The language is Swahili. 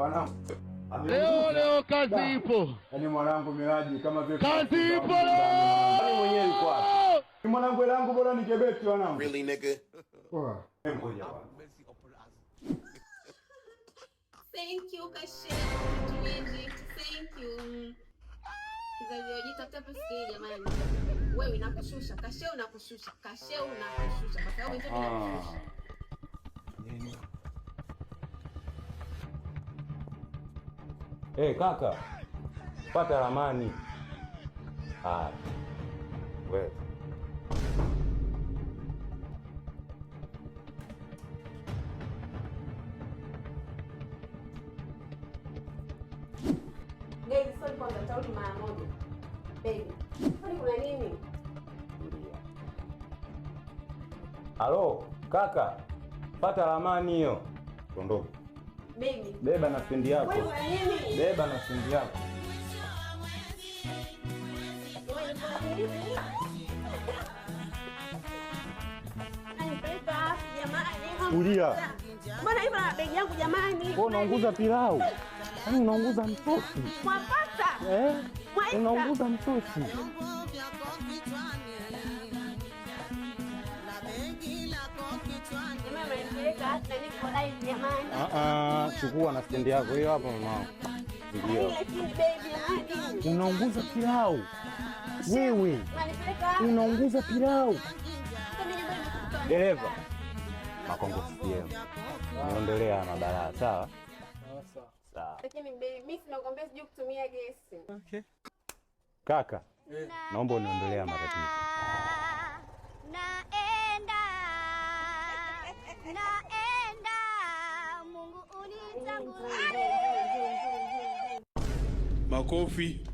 wanangu. Leo kazi ipo. Yaani mwanangu Miraji kama vile kazi ipo. Mimi mwenyewe yuko hapa. Ni mwanangu langu bora nikebeti wanangu. Really nigga? Poa. Ngoja bwana. Thank you Kashe. Thank you. Kizazi ojitafuta pesa jamani. Wewe unakushusha, Kashe unakushusha, Kashe unakushusha. Kwa sababu ndio tunakushusha. Nini? Kaka. Pata ramani. Wewe. Guys, sorry kwa mtauli mara moja. Baby. Kwani kuna nini? Halo, kaka. Pata ramani hiyo. Ondoka. Baby. Beba na stendi yako. Kwani kuna nini? Beba na stendi yako. Kulia. Mbona hivi na begi yangu jamani? Wewe unaunguza pilau. Yaani unaunguza mtosi. Mwapata? Unaunguza mtosi. Chukua na stendi yako hiyo hapo mama. Ndio. Unaunguza pilau. Wewe. Unaunguza pilau. Dereva. Makongo CCM. Niondelea mabalaa, sawa? Sawa. Lakini baby, mimi sinakwambia sijui kutumia gesi. Okay. Kaka. Naomba uniondelea matatizo. Naenda Mungu unitangulie. Makofi.